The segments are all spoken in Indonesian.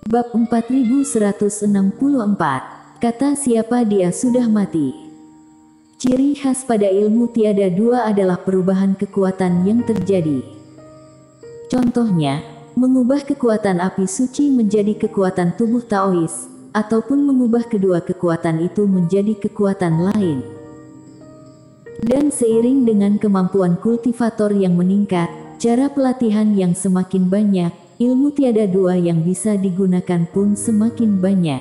Bab 4164. Kata siapa dia sudah mati. Ciri khas pada ilmu tiada dua adalah perubahan kekuatan yang terjadi. Contohnya, mengubah kekuatan api suci menjadi kekuatan tubuh Taois, ataupun mengubah kedua kekuatan itu menjadi kekuatan lain. Dan seiring dengan kemampuan kultivator yang meningkat, cara pelatihan yang semakin banyak, ilmu tiada dua yang bisa digunakan pun semakin banyak.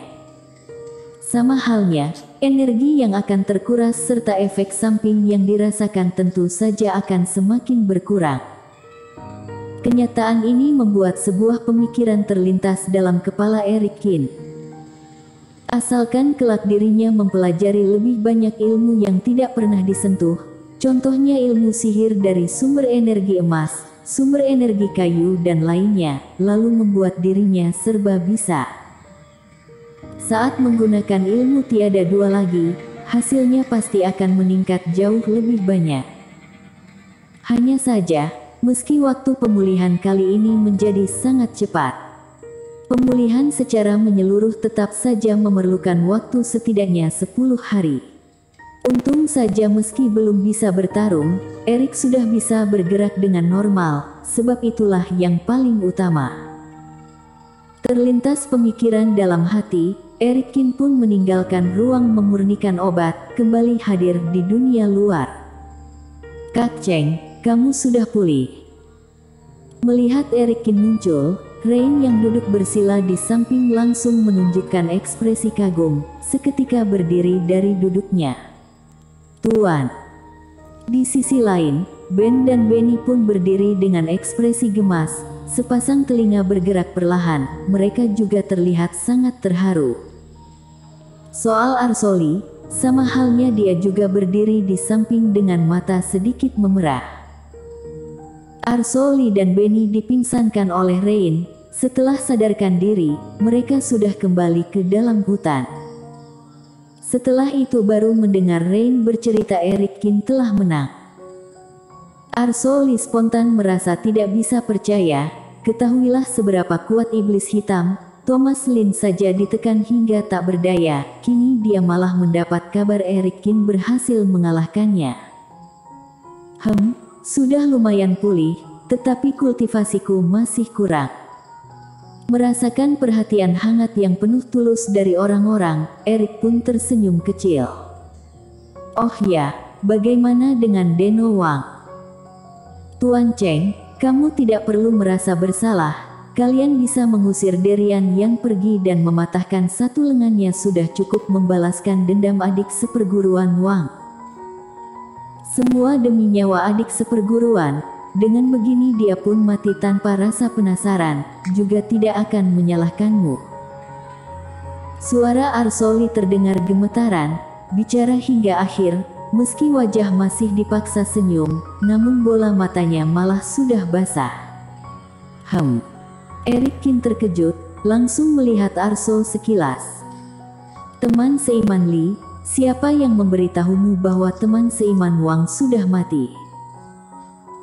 Sama halnya, energi yang akan terkuras serta efek samping yang dirasakan tentu saja akan semakin berkurang. Kenyataan ini membuat sebuah pemikiran terlintas dalam kepala Eric Kin. Asalkan kelak dirinya mempelajari lebih banyak ilmu yang tidak pernah disentuh, contohnya ilmu sihir dari sumber energi emas, sumber energi kayu dan lainnya, lalu membuat dirinya serba bisa. Saat menggunakan ilmu tiada dua lagi, hasilnya pasti akan meningkat jauh lebih banyak. Hanya saja, meski waktu pemulihan kali ini menjadi sangat cepat, pemulihan secara menyeluruh tetap saja memerlukan waktu setidaknya 10 hari. Untung saja meski belum bisa bertarung, Eric sudah bisa bergerak dengan normal, sebab itulah yang paling utama. Terlintas pemikiran dalam hati, Eric Kin pun meninggalkan ruang memurnikan obat, kembali hadir di dunia luar. Kak Cheng, kamu sudah pulih. Melihat Eric Kin muncul, Rain yang duduk bersila di samping langsung menunjukkan ekspresi kagum, seketika berdiri dari duduknya. Tuan. Di sisi lain, Ben dan Benny pun berdiri dengan ekspresi gemas, sepasang telinga bergerak perlahan, mereka juga terlihat sangat terharu. Soal Arsoli, sama halnya dia juga berdiri di samping dengan mata sedikit memerah. Arsoli dan Benny dipingsankan oleh Rain. Setelah sadarkan diri, mereka sudah kembali ke dalam hutan. Setelah itu baru mendengar Rain bercerita Eric Kin telah menang. Arsoli spontan merasa tidak bisa percaya, ketahuilah seberapa kuat iblis hitam, Thomas Lin saja ditekan hingga tak berdaya, kini dia malah mendapat kabar Eric Kin berhasil mengalahkannya. Sudah lumayan pulih, tetapi kultivasiku masih kurang. Merasakan perhatian hangat yang penuh tulus dari orang-orang, Eric pun tersenyum kecil. Oh ya, bagaimana dengan Deno Wang? Tuan Cheng, kamu tidak perlu merasa bersalah, kalian bisa mengusir Derian yang pergi dan mematahkan satu lengannya sudah cukup membalaskan dendam adik seperguruan Wang. Semua demi nyawa adik seperguruan. Dengan begini dia pun mati tanpa rasa penasaran, juga tidak akan menyalahkanmu. Suara Arsoli terdengar gemetaran, bicara hingga akhir, meski wajah masih dipaksa senyum, namun bola matanya malah sudah basah. Eric Kin terkejut, langsung melihat Arso sekilas. Teman seiman Li, siapa yang memberitahumu bahwa teman seiman Wang sudah mati?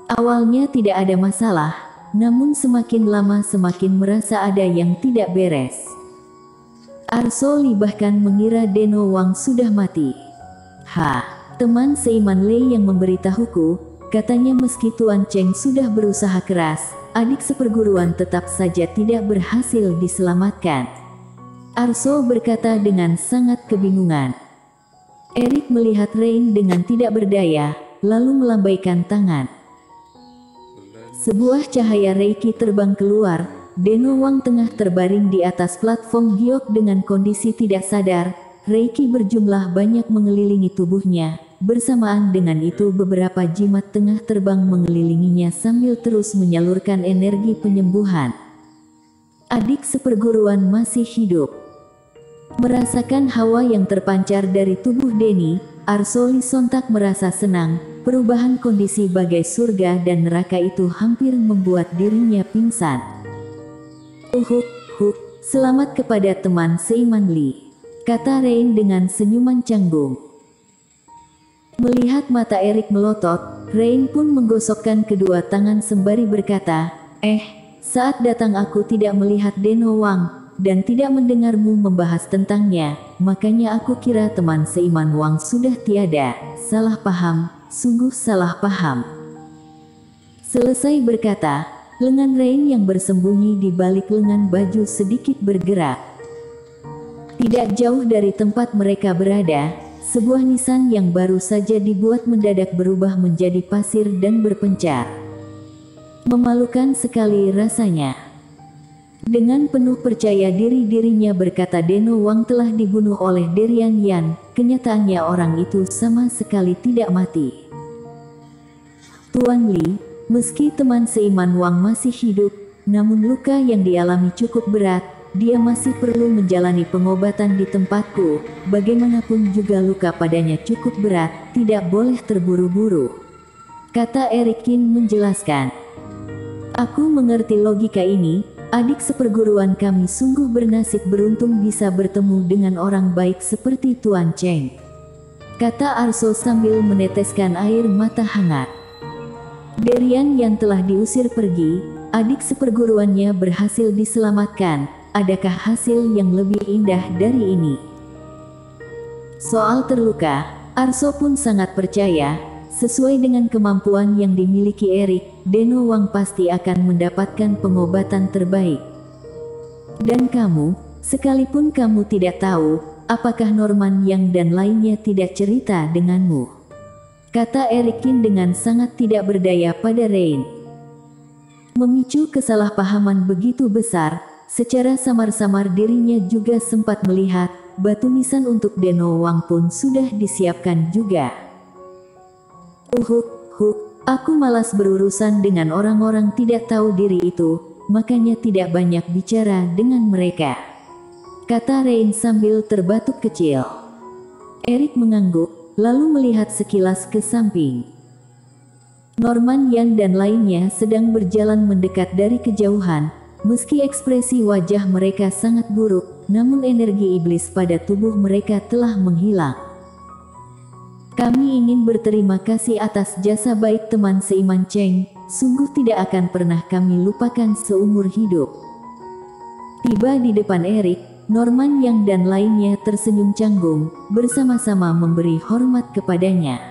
Awalnya tidak ada masalah, namun semakin lama semakin merasa ada yang tidak beres. Arsoli bahkan mengira Deno Wang sudah mati. Teman seiman Lei yang memberitahuku, katanya meski Tuan Cheng sudah berusaha keras, adik seperguruan tetap saja tidak berhasil diselamatkan. Arso berkata dengan sangat kebingungan. Eric melihat Rain dengan tidak berdaya, lalu melambaikan tangan. Sebuah cahaya Reiki terbang keluar, Deno Wang tengah terbaring di atas platform giok dengan kondisi tidak sadar, Reiki berjumlah banyak mengelilingi tubuhnya, bersamaan dengan itu beberapa jimat tengah terbang mengelilinginya sambil terus menyalurkan energi penyembuhan. Adik seperguruan masih hidup. Merasakan hawa yang terpancar dari tubuh Denny, Arsoli sontak merasa senang. Perubahan kondisi bagai surga dan neraka itu hampir membuat dirinya pingsan. Selamat kepada teman seiman Li, kata Rain dengan senyuman canggung. Melihat mata Eric melotot, Rain pun menggosokkan kedua tangan sembari berkata, saat datang aku tidak melihat Deno Wang, dan tidak mendengarmu membahas tentangnya, makanya aku kira teman seiman Wang sudah tiada. Salah paham, sungguh salah paham. Selesai berkata, lengan Rain yang bersembunyi di balik lengan baju sedikit bergerak. Tidak jauh dari tempat mereka berada, sebuah nisan yang baru saja dibuat mendadak berubah menjadi pasir dan berpencar. Memalukan sekali rasanya. Dengan penuh percaya diri dirinya berkata Deno Wang telah dibunuh oleh Derian Yan, kenyataannya orang itu sama sekali tidak mati. Tuan Li, meski teman seiman Wang masih hidup, namun luka yang dialami cukup berat, dia masih perlu menjalani pengobatan di tempatku, bagaimanapun juga luka padanya cukup berat, tidak boleh terburu-buru. Kata Eric Qin menjelaskan. Aku mengerti logika ini, adik seperguruan kami sungguh bernasib beruntung bisa bertemu dengan orang baik seperti Tuan Cheng. Kata Arso sambil meneteskan air mata hangat. Derian yang telah diusir pergi, adik seperguruannya berhasil diselamatkan. Adakah hasil yang lebih indah dari ini? Soal terluka, Arso pun sangat percaya, sesuai dengan kemampuan yang dimiliki Eric, Deno Wang pasti akan mendapatkan pengobatan terbaik. Dan kamu, sekalipun kamu tidak tahu, apakah Norman Yang dan lainnya tidak cerita denganmu? Kata Eric Qin dengan sangat tidak berdaya pada Rain. Memicu kesalahpahaman begitu besar, secara samar-samar dirinya juga sempat melihat, batu nisan untuk Deno Wang pun sudah disiapkan juga. Aku malas berurusan dengan orang-orang tidak tahu diri itu, makanya tidak banyak bicara dengan mereka. Kata Rain sambil terbatuk kecil. Eric mengangguk, lalu melihat sekilas ke samping. Norman Yan dan lainnya sedang berjalan mendekat dari kejauhan. Meski ekspresi wajah mereka sangat buruk, namun energi iblis pada tubuh mereka telah menghilang. Kami ingin berterima kasih atas jasa baik teman seiman Cheng, sungguh tidak akan pernah kami lupakan seumur hidup. Tiba di depan Eric, Norman Yang dan lainnya tersenyum canggung, bersama-sama memberi hormat kepadanya.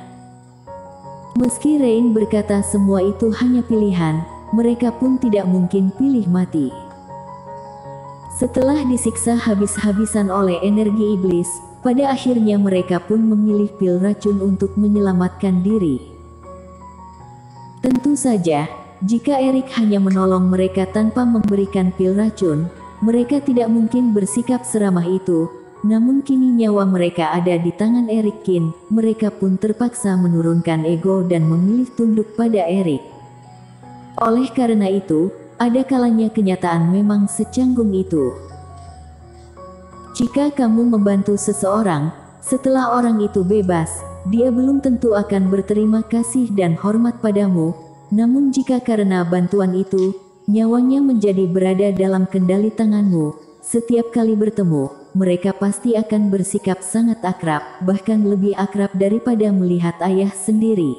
Meski Rain berkata semua itu hanya pilihan, mereka pun tidak mungkin pilih mati. Setelah disiksa habis-habisan oleh energi iblis, pada akhirnya mereka pun memilih pil racun untuk menyelamatkan diri. Tentu saja, jika Eric hanya menolong mereka tanpa memberikan pil racun, mereka tidak mungkin bersikap seramah itu. Namun kini nyawa mereka ada di tangan Eric Qin, mereka pun terpaksa menurunkan ego dan memilih tunduk pada Eric. Oleh karena itu, ada kalanya kenyataan memang secanggung itu. Jika kamu membantu seseorang, setelah orang itu bebas, dia belum tentu akan berterima kasih dan hormat padamu. Namun jika karena bantuan itu, nyawanya menjadi berada dalam kendali tanganmu, setiap kali bertemu, mereka pasti akan bersikap sangat akrab, bahkan lebih akrab daripada melihat ayah sendiri.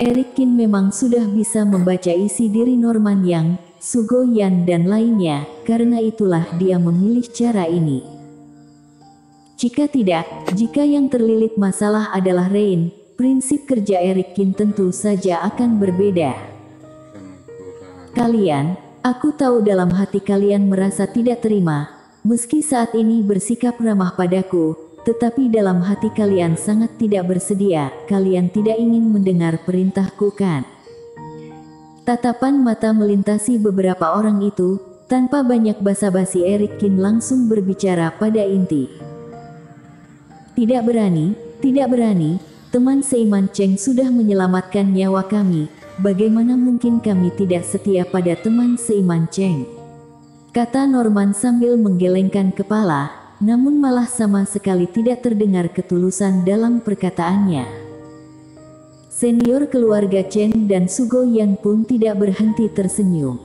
Eric Qin memang sudah bisa membaca isi diri Norman Yang, Sugo Yan dan lainnya, karena itulah dia memilih cara ini. Jika tidak, jika yang terlilit masalah adalah Rain, prinsip kerja Eric Qin tentu saja akan berbeda. Kalian, aku tahu dalam hati kalian merasa tidak terima, meski saat ini bersikap ramah padaku, tetapi dalam hati kalian sangat tidak bersedia, kalian tidak ingin mendengar perintahku kan? Tatapan mata melintasi beberapa orang itu, tanpa banyak basa-basi Eric Qin langsung berbicara pada inti. Tidak berani, teman seiman Cheng sudah menyelamatkan nyawa kami, bagaimana mungkin kami tidak setia pada teman seiman Cheng? Kata Norman sambil menggelengkan kepala. Namun malah sama sekali tidak terdengar ketulusan dalam perkataannya. Senior keluarga Chen dan Sugo Yan pun tidak berhenti tersenyum.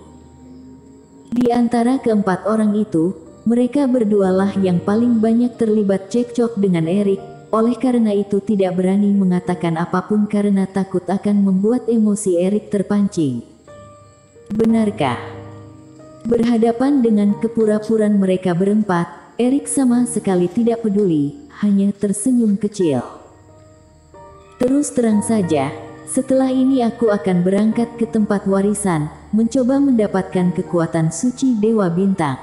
Di antara keempat orang itu, mereka berdualah yang paling banyak terlibat cekcok dengan Eric, oleh karena itu tidak berani mengatakan apapun karena takut akan membuat emosi Eric terpancing. Benarkah? Berhadapan dengan kepura-puraan mereka berempat, Erik sama sekali tidak peduli, hanya tersenyum kecil. Terus terang saja, setelah ini aku akan berangkat ke tempat warisan, mencoba mendapatkan kekuatan suci Dewa Bintang.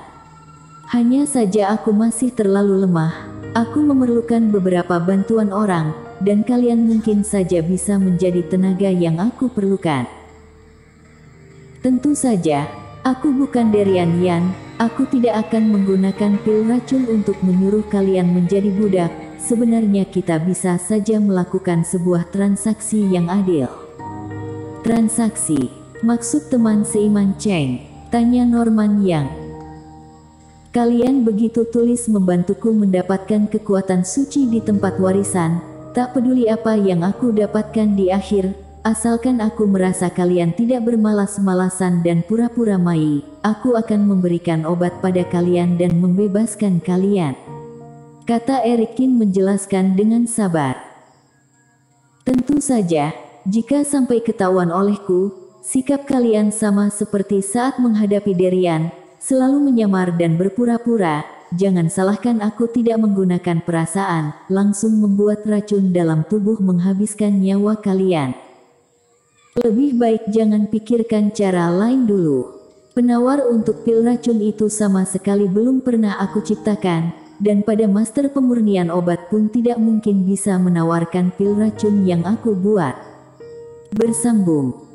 Hanya saja aku masih terlalu lemah, aku memerlukan beberapa bantuan orang, dan kalian mungkin saja bisa menjadi tenaga yang aku perlukan. Tentu saja, aku bukan Darian Yan, aku tidak akan menggunakan pil racun untuk menyuruh kalian menjadi budak. Sebenarnya kita bisa saja melakukan sebuah transaksi yang adil. Transaksi? Maksud teman seiman Cheng? Tanya Norman Yang. Kalian begitu tulis membantuku mendapatkan kekuatan suci di tempat warisan, tak peduli apa yang aku dapatkan di akhir. Asalkan aku merasa kalian tidak bermalas-malasan dan pura-pura mai, aku akan memberikan obat pada kalian dan membebaskan kalian. Kata Erikin menjelaskan dengan sabar. Tentu saja, jika sampai ketahuan olehku, sikap kalian sama seperti saat menghadapi Darian, selalu menyamar dan berpura-pura. Jangan salahkan aku tidak menggunakan perasaan, langsung membuat racun dalam tubuh menghabiskan nyawa kalian. Lebih baik jangan pikirkan cara lain dulu. Penawar untuk pil racun itu sama sekali belum pernah aku ciptakan, dan pada master pemurnian obat pun tidak mungkin bisa menawarkan pil racun yang aku buat. Bersambung.